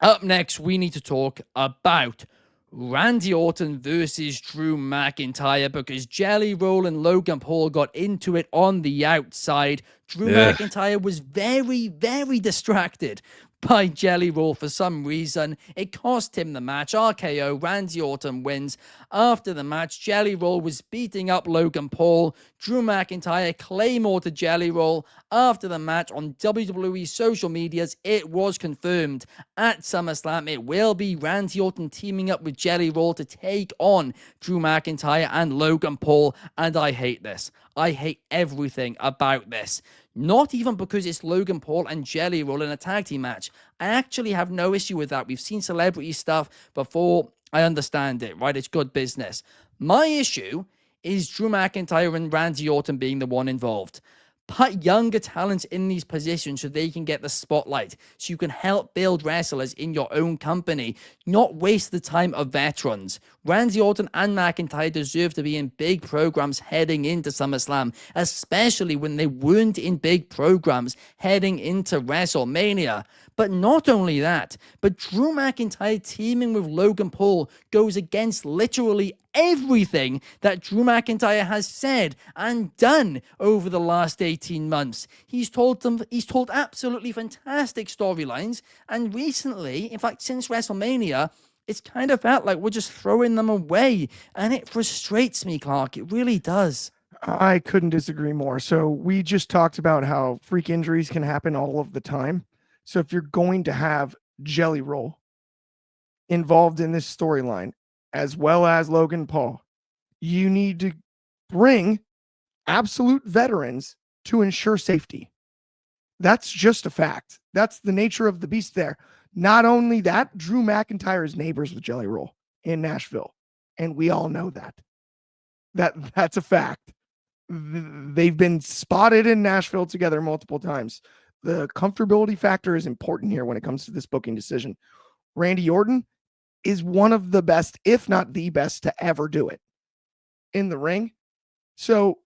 Up next, we need to talk about Randy Orton versus Drew McIntyre because Jelly Roll and Logan Paul got into it on the outside. Drew Yeah. McIntyre was very, very distracted by Jelly Roll for some reason. It cost him the match. RKO, Randy Orton wins. After the match, Jelly Roll was beating up Logan Paul. Drew McIntyre Claymore to Jelly Roll. After the match on WWE social medias, it was confirmed at SummerSlam it will be Randy Orton teaming up with Jelly Roll to take on Drew McIntyre and Logan Paul, and I hate this. I hate everything about this. Not even because it's Logan Paul and Jelly Roll in a tag team match. I actually have no issue with that. We've seen celebrity stuff before. I understand it, right? It's good business. My issue is Drew McIntyre and Randy Orton being the one involved. Put younger talents in these positions so they can get the spotlight, so you can help build wrestlers in your own company, not waste the time of veterans. Randy Orton and McIntyre deserve to be in big programs heading into SummerSlam, especially when they weren't in big programs heading into WrestleMania. But not only that, but Drew McIntyre teaming with Logan Paul goes against literally everything that Drew McIntyre has said and done over the last 18 months. He's told absolutely fantastic storylines, and recently, in fact, since WrestleMania, it's kind of felt like we're just throwing them away, and it frustrates me, Clark. It really does. I couldn't disagree more. So we just talked about how freak injuries can happen all of the time. So if you're going to have Jelly Roll involved in this storyline, as well as Logan Paul, you need to bring absolute veterans to ensure safety. That's just a fact. That's the nature of the beast there. Not only that, Drew McIntyre is neighbors with Jelly Roll in Nashville, and we all know that. That's a fact. They've been spotted in Nashville together multiple times. The comfortability factor is important here when it comes to this booking decision. Randy Orton is one of the best, if not the best, to ever do it in the ring. So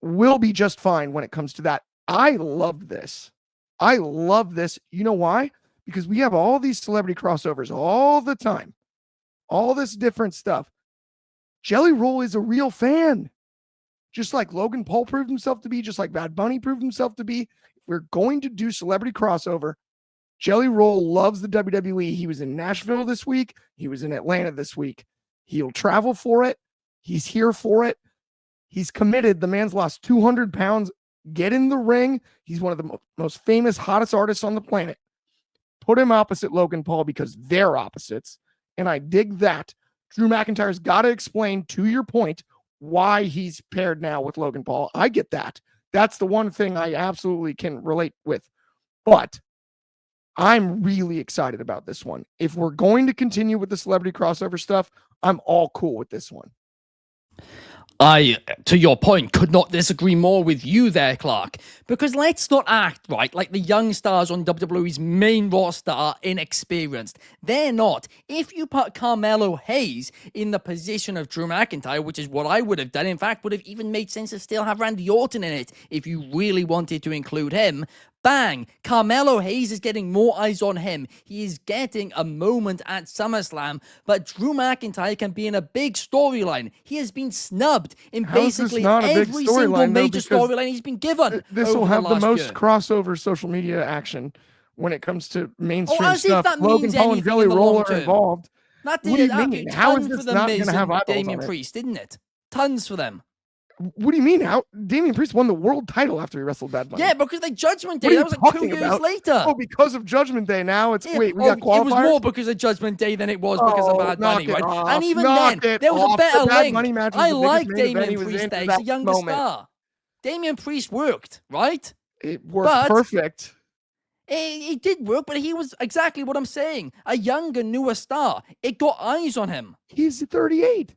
we'll be just fine when it comes to that. I love this. I love this. You know why? Because we have all these celebrity crossovers all the time. All this different stuff. Jelly Roll is a real fan. Just like Logan Paul proved himself to be, just like Bad Bunny proved himself to be. If we're going to do celebrity crossover, Jelly Roll loves the WWE. He was in Nashville this week. He was in Atlanta this week. He'll travel for it. He's here for it. He's committed. The man's lost 200 pounds. Get in the ring. He's one of the most famous, hottest artists on the planet. Put him opposite Logan Paul because they're opposites. And I dig that. Drew McIntyre's got to explain, to your point, why he's paired now with Logan Paul. I get that. That's the one thing I absolutely can relate with. But I'm really excited about this one. If we're going to continue with the celebrity crossover stuff, I'm all cool with this one. I, to your point, could not disagree more with you there, Clark. Because let's not act, right, like the young stars on WWE's main roster are inexperienced. They're not. If you put Carmelo Hayes in the position of Drew McIntyre, which is what I would have done, in fact, would have even made sense to still have Randy Orton in it if you really wanted to include him. Bang! Carmelo Hayes is getting more eyes on him. He is getting a moment at SummerSlam, but Drew McIntyre can be in a big storyline. He has been snubbed in basically every single major storyline he's been given. This will have the most crossover social media action when it comes to mainstream stuff. Logan Paul and Jelly Roll are involved. That did How is this not going to have eyeballs Damian Priest, didn't it? Tons for them. What do you mean? How Damian Priest won the world title after he wrestled Bad Bunny? Yeah, because they Judgment Day. That was like 2 years later. Oh, because of Judgment Day. Now it's we got qualifiers. It was more because of Judgment Day than it was because of Bad Bunny, right? And even then, there was a better link. I like Damian Priest there. He's a younger star. Damian Priest worked, right? It worked perfect. It did work, but he was exactly what I'm saying. A younger, newer star. It got eyes on him. He's 38.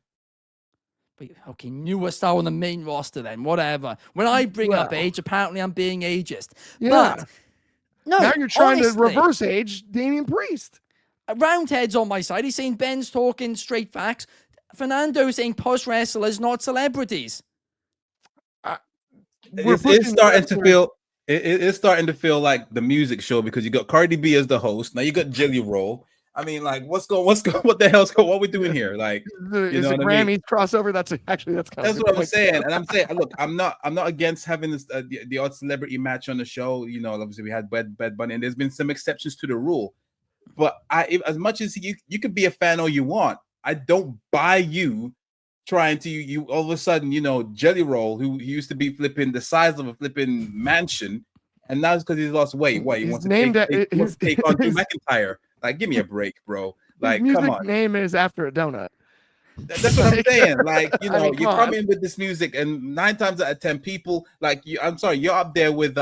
Okay, newer star on the main roster then, whatever. When I bring up age, apparently I'm being ageist. Yeah. But, no, now you're trying to reverse age Damian Priest. Roundhead's on my side. He's saying Ben's talking straight facts. Fernando's saying post wrestlers, not celebrities. It's starting to feel... It's starting to feel like the music show because you got Cardi B as the host. Now you got Jelly Roll. I mean, like, what the hell's going? What we doing here? Like, Is it Grammys crossover? That's kind of that's what I'm saying. And I'm saying, look, I'm not against having this the odd celebrity match on the show. You know, obviously we had Bad Bunny, and there's been some exceptions to the rule. But as much as you could be a fan all you want, I don't buy you trying to you all of a sudden, you know, Jelly Roll, who used to be flipping the size of a flipping mansion, and now it's because he's lost weight. What, he wants to take on Drew McIntyre? Like, give me a break, bro. Like, his come on. His name is after a donut. That's what I'm saying. Like, you know, you come in with this music, and 9 times out of 10 people, like, I'm sorry, you're up there with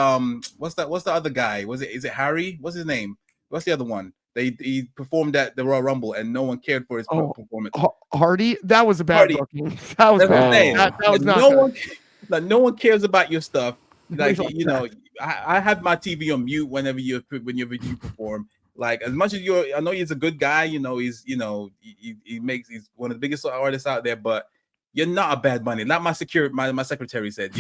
what's the other guy? Is it Harry? What's his name? What's the other one? He performed at the Royal Rumble and no one cared for his performance. Hardy, that was a bad booking. That was bad. That was not. No one cares about your stuff. Like, you know, I have my TV on mute whenever you perform. Like, as much as I know he's a good guy. You know, he's he's one of the biggest artists out there. But you're not a Bad Bunny. Like my secretary said,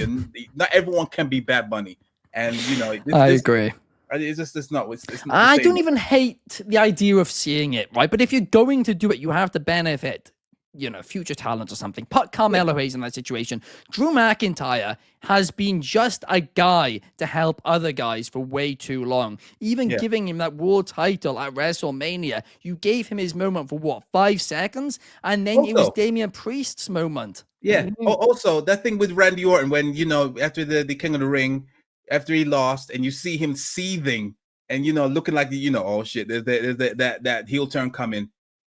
not everyone can be Bad Bunny. And you know, I agree. It's not. I don't even hate the idea of seeing it, right? But if you're going to do it, you have to benefit, you know, future talent or something. Put Carmelo Hayes in that situation. Drew McIntyre has been just a guy to help other guys for way too long. Even giving him that world title at WrestleMania, you gave him his moment for what, 5 seconds? And then it was Damian Priest's moment. Yeah. Also, that thing with Randy Orton when, you know, after the King of the Ring, after he lost, and you see him seething and, you know, looking like, you know, oh shit, there's that heel turn coming.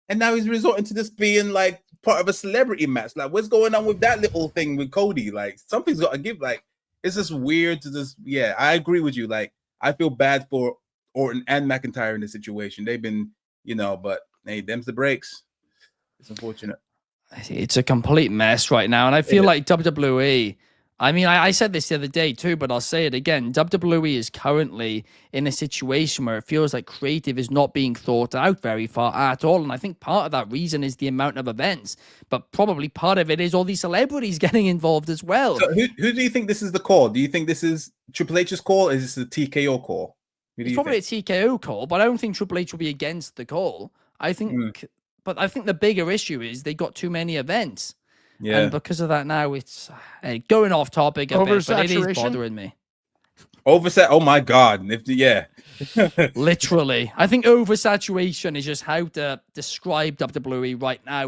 And now he's resorting to this being like part of a celebrity match. Like, what's going on with that little thing with Cody? Like, something's got to give. Like, it's just weird to just, yeah, I agree with you. Like, I feel bad for Orton and McIntyre in this situation. They've been, you know, but hey, them's the breaks. It's unfortunate. It's a complete mess right now. And I feel like WWE, I mean, I said this the other day too, but I'll say it again. WWE is currently in a situation where it feels like creative is not being thought out very far at all. And I think part of that reason is the amount of events, but probably part of it is all these celebrities getting involved as well. So who do you think this is the call? Do you think this is Triple H's call? Or is this the TKO call? It's probably a TKO call, but I don't think Triple H will be against the call. I think, but I think the bigger issue is they got too many events. Yeah, and because of that, now it's going off topic a bit, but it is bothering me. Overset. Oh my god! Literally, I think oversaturation is just how to describe WWE right now.